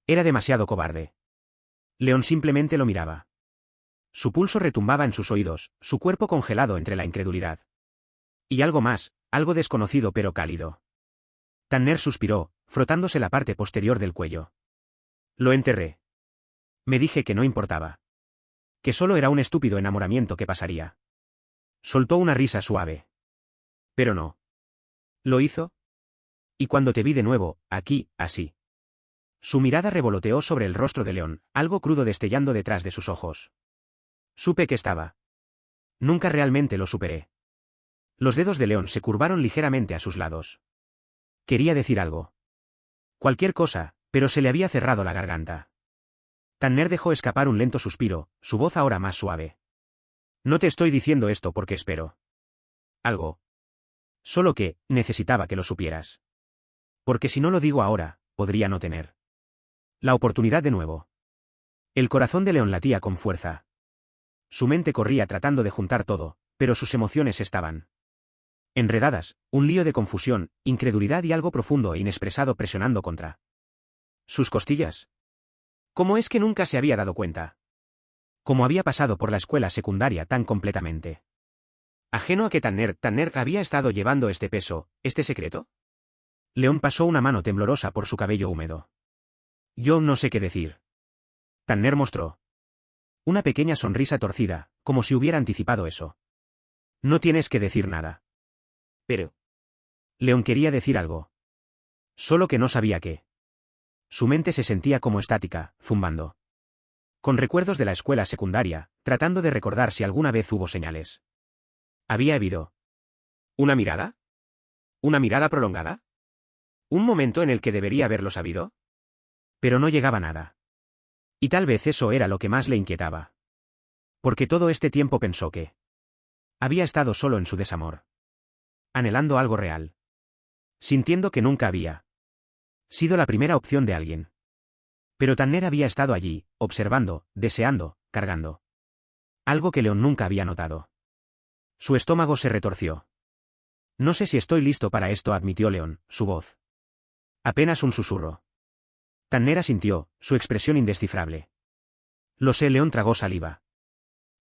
A: era demasiado cobarde. León simplemente lo miraba. Su pulso retumbaba en sus oídos, su cuerpo congelado entre la incredulidad. Y algo más, algo desconocido pero cálido. Tanner suspiró, frotándose la parte posterior del cuello. Lo enterré. Me dije que no importaba. Que solo era un estúpido enamoramiento que pasaría. Soltó una risa suave. Pero no. ¿Lo hizo? Y cuando te vi de nuevo, aquí, así. Su mirada revoloteó sobre el rostro de León, algo crudo destellando detrás de sus ojos. Supe que estaba. Nunca realmente lo superé. Los dedos de León se curvaron ligeramente a sus lados. Quería decir algo. Cualquier cosa, pero se le había cerrado la garganta. Tanner dejó escapar un lento suspiro, su voz ahora más suave. No te estoy diciendo esto porque espero algo. Solo que, necesitaba que lo supieras. Porque si no lo digo ahora, podría no tener la oportunidad de nuevo. El corazón de León latía con fuerza. Su mente corría tratando de juntar todo, pero sus emociones estaban enredadas, un lío de confusión, incredulidad y algo profundo e inexpresado presionando contra sus costillas. ¿Cómo es que nunca se había dado cuenta? Como había pasado por la escuela secundaria tan completamente. Ajeno a que Tanner había estado llevando este peso, este secreto. León pasó una mano temblorosa por su cabello húmedo. Yo no sé qué decir. Tanner mostró una pequeña sonrisa torcida, como si hubiera anticipado eso. No tienes que decir nada. Pero. León quería decir algo. Solo que no sabía qué. Su mente se sentía como estática, zumbando. Con recuerdos de la escuela secundaria, tratando de recordar si alguna vez hubo señales. ¿Había habido una mirada? ¿Una mirada prolongada? ¿Un momento en el que debería haberlo sabido? Pero no llegaba nada. Y tal vez eso era lo que más le inquietaba. Porque todo este tiempo pensó que había estado solo en su desamor. Anhelando algo real. Sintiendo que nunca había sido la primera opción de alguien. Pero Tanner había estado allí, observando, deseando, cargando. Algo que León nunca había notado. Su estómago se retorció. No sé si estoy listo para esto, admitió León, su voz. Apenas un susurro. Tanner asintió, su expresión indescifrable. Lo sé, León tragó saliva.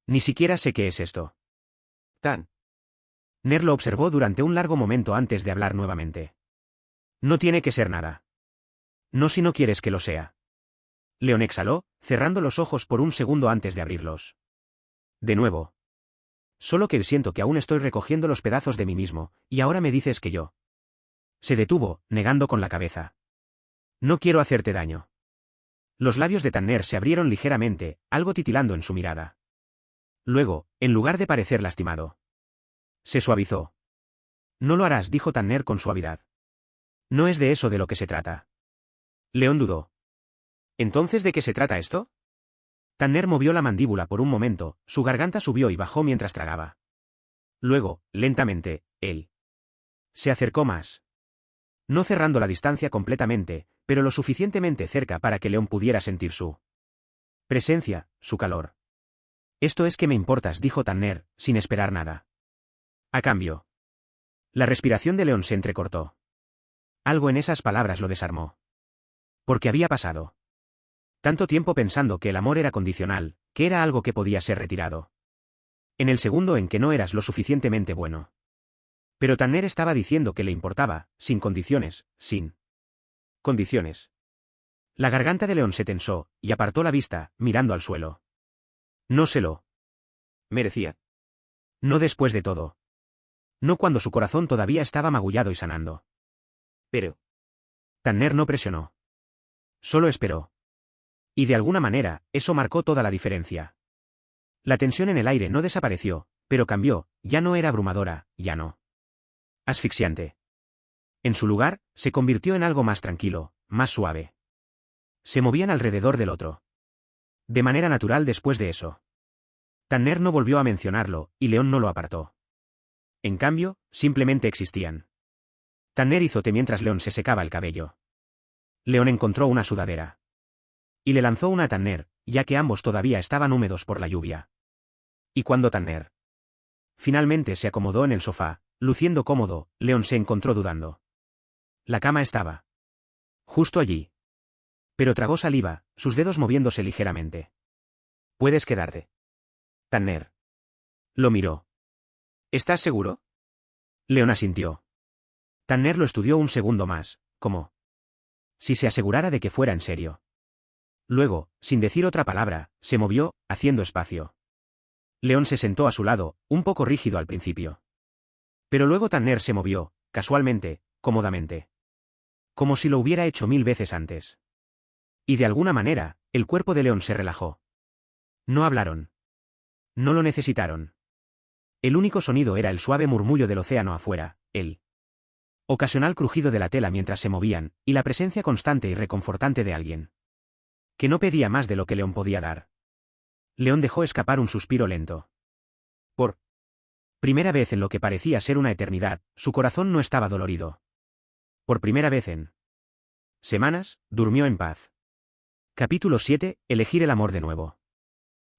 A: Ni siquiera sé qué es esto. Tanner lo observó durante un largo momento antes de hablar nuevamente. No tiene que ser nada. No si no quieres que lo sea. León exhaló, cerrando los ojos por un segundo antes de abrirlos. De nuevo. Solo que siento que aún estoy recogiendo los pedazos de mí mismo, y ahora me dices que yo. Se detuvo, negando con la cabeza. No quiero hacerte daño. Los labios de Tanner se abrieron ligeramente, algo titilando en su mirada. Luego, en lugar de parecer lastimado, se suavizó. No lo harás, dijo Tanner con suavidad. No es de eso de lo que se trata. León dudó. ¿Entonces de qué se trata esto? Tanner movió la mandíbula por un momento, su garganta subió y bajó mientras tragaba. Luego, lentamente, él se acercó más. No cerrando la distancia completamente, pero lo suficientemente cerca para que León pudiera sentir su presencia, su calor. Esto es que me importas, dijo Tanner, sin esperar nada. A cambio. La respiración de León se entrecortó. Algo en esas palabras lo desarmó. Porque había pasado tanto tiempo pensando que el amor era condicional, que era algo que podía ser retirado. En el segundo en que no eras lo suficientemente bueno. Pero Tanner estaba diciendo que le importaba, sin condiciones, sin condiciones. La garganta de León se tensó, y apartó la vista, mirando al suelo. No se lo merecía. No después de todo. No cuando su corazón todavía estaba magullado y sanando. Pero Tanner no presionó. Solo esperó. Y de alguna manera, eso marcó toda la diferencia. La tensión en el aire no desapareció, pero cambió, ya no era abrumadora, ya no asfixiante. En su lugar, se convirtió en algo más tranquilo, más suave. Se movían alrededor del otro. De manera natural después de eso. Tanner no volvió a mencionarlo, y León no lo apartó. En cambio, simplemente existían. Tanner hizo té mientras León se secaba el cabello. León encontró una sudadera. Y le lanzó una a Tanner, ya que ambos todavía estaban húmedos por la lluvia. Y cuando Tanner finalmente se acomodó en el sofá, luciendo cómodo, León se encontró dudando. La cama estaba justo allí. Pero tragó saliva, sus dedos moviéndose ligeramente. ¿Puedes quedarte? Tanner lo miró. ¿Estás seguro? León asintió. Tanner lo estudió un segundo más, como si se asegurara de que fuera en serio. Luego, sin decir otra palabra, se movió, haciendo espacio. León se sentó a su lado, un poco rígido al principio. Pero luego Tanner se movió, casualmente, cómodamente. Como si lo hubiera hecho 1000 veces antes. Y de alguna manera, el cuerpo de León se relajó. No hablaron. No lo necesitaron. El único sonido era el suave murmullo del océano afuera, el ocasional crujido de la tela mientras se movían, y la presencia constante y reconfortante de alguien que no pedía más de lo que León podía dar. León dejó escapar un suspiro lento. Por primera vez en lo que parecía ser una eternidad, su corazón no estaba dolorido. Por primera vez en semanas, durmió en paz. Capítulo 7. Elegir el amor de nuevo.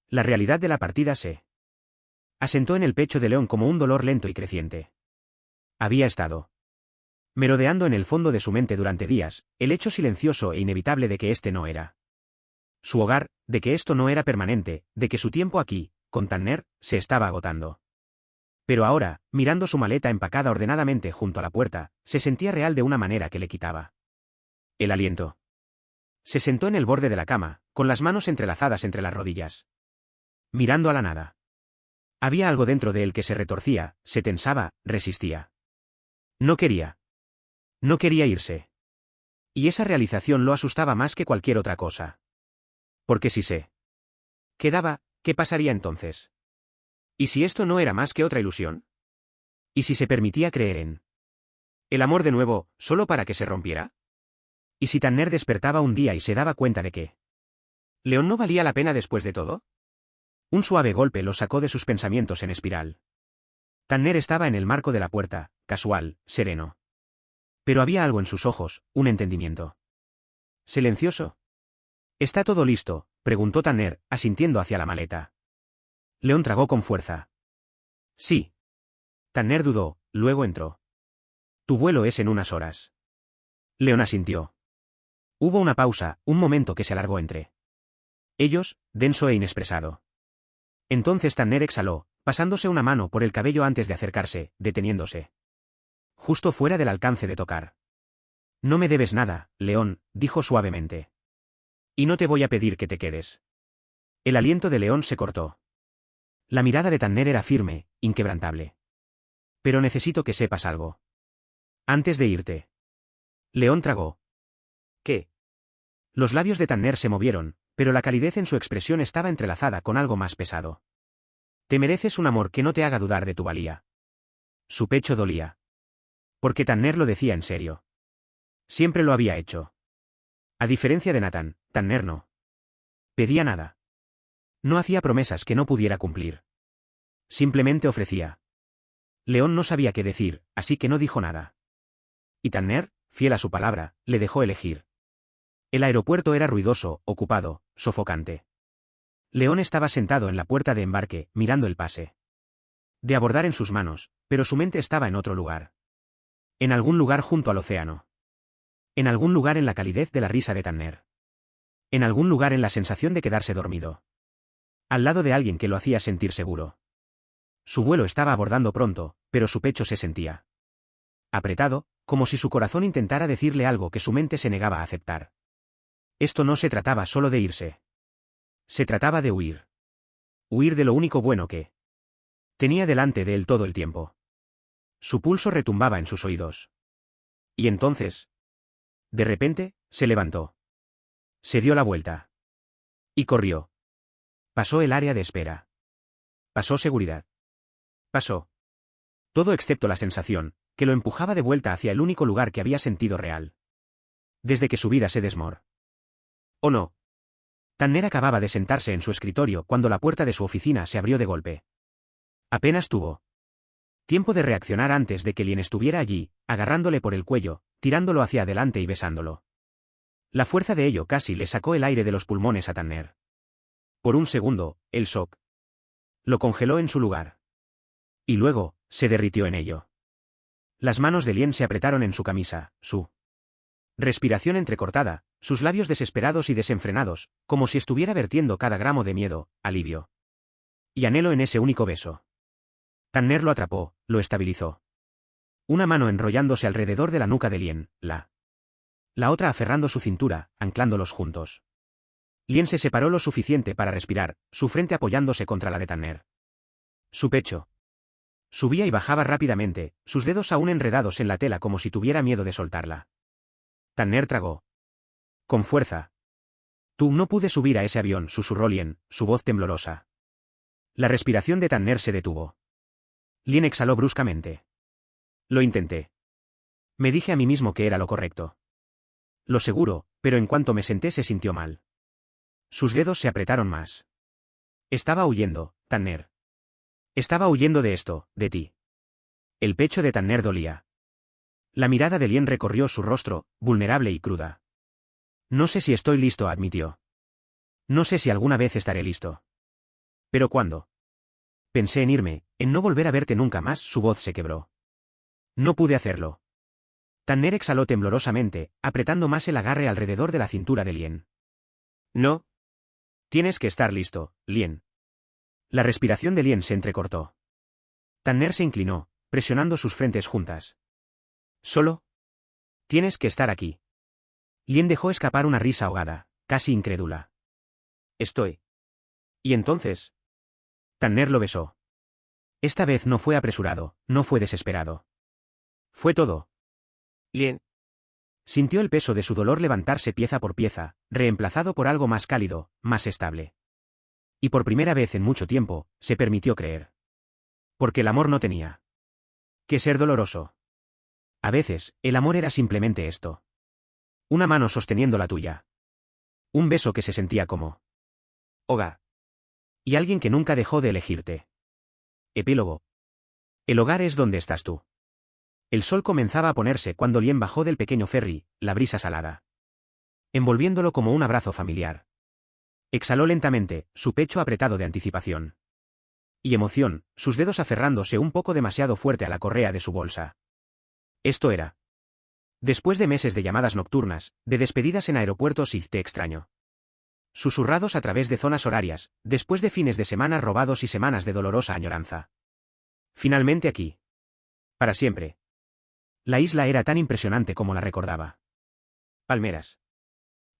A: La realidad de la partida se asentó en el pecho de León como un dolor lento y creciente. Había estado merodeando en el fondo de su mente durante días, el hecho silencioso e inevitable de que este no era su hogar, de que esto no era permanente, de que su tiempo aquí, con Tanner, se estaba agotando. Pero ahora, mirando su maleta empacada ordenadamente junto a la puerta, se sentía real de una manera que le quitaba el aliento. Se sentó en el borde de la cama, con las manos entrelazadas entre las rodillas, mirando a la nada. Había algo dentro de él que se retorcía, se tensaba, resistía. No quería. No quería irse. Y esa realización lo asustaba más que cualquier otra cosa. Porque si se quedaba, ¿qué pasaría entonces? ¿Y si esto no era más que otra ilusión? ¿Y si se permitía creer en el amor de nuevo, solo para que se rompiera? ¿Y si Tanner despertaba un día y se daba cuenta de que León no valía la pena después de todo? Un suave golpe lo sacó de sus pensamientos en espiral. Tanner estaba en el marco de la puerta, casual, sereno. Pero había algo en sus ojos, un entendimiento. ¿Silencioso? ¿Está todo listo?, preguntó Tanner, asintiendo hacia la maleta. León tragó con fuerza. Sí. Tanner dudó, luego entró. Tu vuelo es en unas horas. León asintió. Hubo una pausa, un momento que se alargó entre ellos, denso e inexpresado. Entonces Tanner exhaló, pasándose una mano por el cabello antes de acercarse, deteniéndose justo fuera del alcance de tocar. No me debes nada, León, dijo suavemente. Y no te voy a pedir que te quedes. El aliento de León se cortó. La mirada de Tanner era firme, inquebrantable. Pero necesito que sepas algo. Antes de irte. León tragó. ¿Qué? Los labios de Tanner se movieron, pero la calidez en su expresión estaba entrelazada con algo más pesado. Te mereces un amor que no te haga dudar de tu valía. Su pecho dolía. Porque Tanner lo decía en serio. Siempre lo había hecho. A diferencia de Nathan, Tanner no pedía nada. No hacía promesas que no pudiera cumplir. Simplemente ofrecía. León no sabía qué decir, así que no dijo nada. Y Tanner, fiel a su palabra, le dejó elegir. El aeropuerto era ruidoso, ocupado, sofocante. León estaba sentado en la puerta de embarque, mirando el pase de abordar en sus manos, pero su mente estaba en otro lugar. En algún lugar junto al océano. En algún lugar en la calidez de la risa de Tanner. En algún lugar en la sensación de quedarse dormido. Al lado de alguien que lo hacía sentir seguro. Su vuelo estaba abordando pronto, pero su pecho se sentía apretado, como si su corazón intentara decirle algo que su mente se negaba a aceptar. Esto no se trataba solo de irse. Se trataba de huir. Huir de lo único bueno que tenía delante de él todo el tiempo. Su pulso retumbaba en sus oídos. Y entonces, de repente, se levantó. Se dio la vuelta. Y corrió. Pasó el área de espera. Pasó seguridad. Pasó todo excepto la sensación, que lo empujaba de vuelta hacia el único lugar que había sentido real. Desde que su vida se desmor. ¿O no? Tanner acababa de sentarse en su escritorio cuando la puerta de su oficina se abrió de golpe. Apenas tuvo tiempo de reaccionar antes de que Lien estuviera allí, agarrándole por el cuello, tirándolo hacia adelante y besándolo. La fuerza de ello casi le sacó el aire de los pulmones a Tanner. Por un segundo, el shock lo congeló en su lugar. Y luego, se derritió en ello. Las manos de Lien se apretaron en su camisa, su respiración entrecortada, sus labios desesperados y desenfrenados, como si estuviera vertiendo cada gramo de miedo, alivio y anhelo en ese único beso. Tanner lo atrapó, lo estabilizó. Una mano enrollándose alrededor de la nuca de Lien, la otra aferrando su cintura, anclándolos juntos. Lien se separó lo suficiente para respirar, su frente apoyándose contra la de Tanner. Su pecho subía y bajaba rápidamente, sus dedos aún enredados en la tela como si tuviera miedo de soltarla. Tanner tragó. Con fuerza. Tú no pude subir a ese avión, susurró Lien, su voz temblorosa. La respiración de Tanner se detuvo. Lien exhaló bruscamente. Lo intenté. Me dije a mí mismo que era lo correcto. Lo seguro, pero en cuanto me senté se sintió mal. Sus dedos se apretaron más. Estaba huyendo, Tanner. Estaba huyendo de esto, de ti. El pecho de Tanner dolía. La mirada de Lien recorrió su rostro, vulnerable y cruda. No sé si estoy listo, admitió. No sé si alguna vez estaré listo. ¿Pero cuándo? Pensé en irme, en no volver a verte nunca más, su voz se quebró. No pude hacerlo. Tanner exhaló temblorosamente, apretando más el agarre alrededor de la cintura de Lien. No. Tienes que estar listo, Lien. La respiración de Lien se entrecortó. Tanner se inclinó, presionando sus frentes juntas. Solo. Tienes que estar aquí. Lien dejó escapar una risa ahogada, casi incrédula. Estoy. ¿Y entonces? Tanner lo besó. Esta vez no fue apresurado, no fue desesperado. Fue todo.
B: Lien.
A: Sintió el peso de su dolor levantarse pieza por pieza, reemplazado por algo más cálido, más estable. Y por primera vez en mucho tiempo, se permitió creer. Porque el amor no tenía que ser doloroso. A veces, el amor era simplemente esto. Una mano sosteniendo la tuya. Un beso que se sentía como hogar. Y alguien que nunca dejó de elegirte. Epílogo. El hogar es donde estás tú. El sol comenzaba a ponerse cuando Lien bajó del pequeño ferry, la brisa salada, envolviéndolo como un abrazo familiar. Exhaló lentamente, su pecho apretado de anticipación. Y emoción, sus dedos aferrándose un poco demasiado fuerte a la correa de su bolsa. Esto era. Después de meses de llamadas nocturnas, de despedidas en aeropuertos y te extraño. Susurrados a través de zonas horarias, después de fines de semana robados y semanas de dolorosa añoranza. Finalmente aquí. Para siempre. La isla era tan impresionante como la recordaba. Palmeras.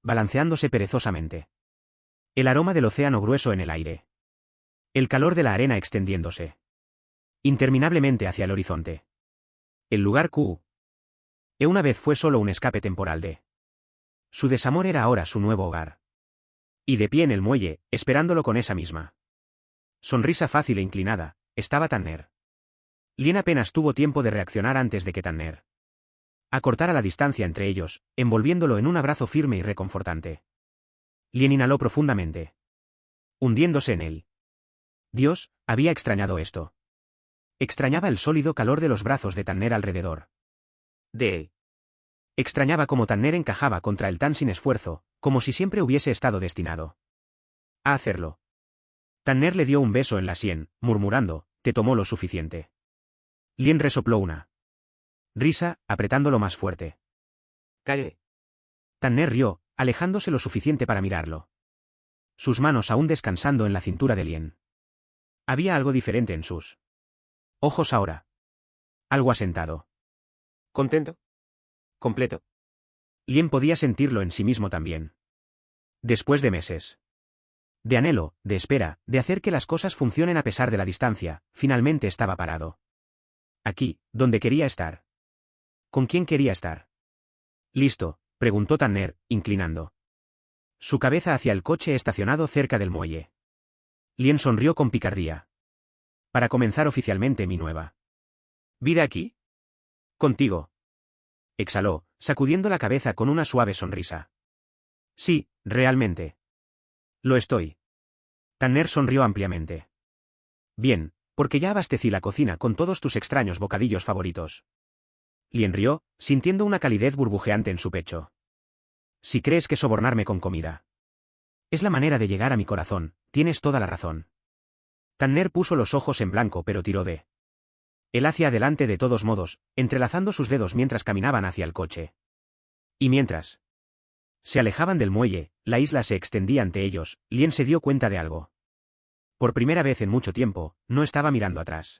A: Balanceándose perezosamente. El aroma del océano grueso en el aire. El calor de la arena extendiéndose interminablemente hacia el horizonte. El lugar una vez fue solo un escape temporal de su desamor era ahora su nuevo hogar. Y de pie en el muelle, esperándolo con esa misma sonrisa fácil e inclinada, estaba Tanner. Lien apenas tuvo tiempo de reaccionar antes de que Tanner acortara la distancia entre ellos, envolviéndolo en un abrazo firme y reconfortante. Lien inhaló profundamente, hundiéndose en él. Dios, había extrañado esto. Extrañaba el sólido calor de los brazos de Tanner alrededor de él. Extrañaba cómo Tanner encajaba contra él tan sin esfuerzo, como si siempre hubiese estado destinado a hacerlo. Tanner le dio un beso en la sien, murmurando, te tomó lo suficiente. Lien resopló una risa, apretándolo más fuerte.
B: Calle.
A: Tanner rió, alejándose lo suficiente para mirarlo. Sus manos aún descansando en la cintura de Lien. Había algo diferente en sus ojos ahora. Algo asentado.
B: ¿Contento? Completo.
A: Lien podía sentirlo en sí mismo también. Después de meses de anhelo, de espera, de hacer que las cosas funcionen a pesar de la distancia, finalmente estaba parado. Aquí, donde quería estar. ¿Con quién quería estar? ¿Listo?, preguntó Tanner, inclinando su cabeza hacia el coche estacionado cerca del muelle. Lien sonrió con picardía. Para comenzar oficialmente mi nueva vida aquí. Contigo. Exhaló, sacudiendo la cabeza con una suave sonrisa. Sí, realmente. Lo estoy. Tanner sonrió ampliamente. Bien, porque ya abastecí la cocina con todos tus extraños bocadillos favoritos. Lien rió, sintiendo una calidez burbujeante en su pecho. Si crees que sobornarme con comida es la manera de llegar a mi corazón, tienes toda la razón. Tanner puso los ojos en blanco pero tiró de él hacia adelante de todos modos, entrelazando sus dedos mientras caminaban hacia el coche. Y mientras se alejaban del muelle, la isla se extendía ante ellos, Lien se dio cuenta de algo. Por primera vez en mucho tiempo, no estaba mirando atrás.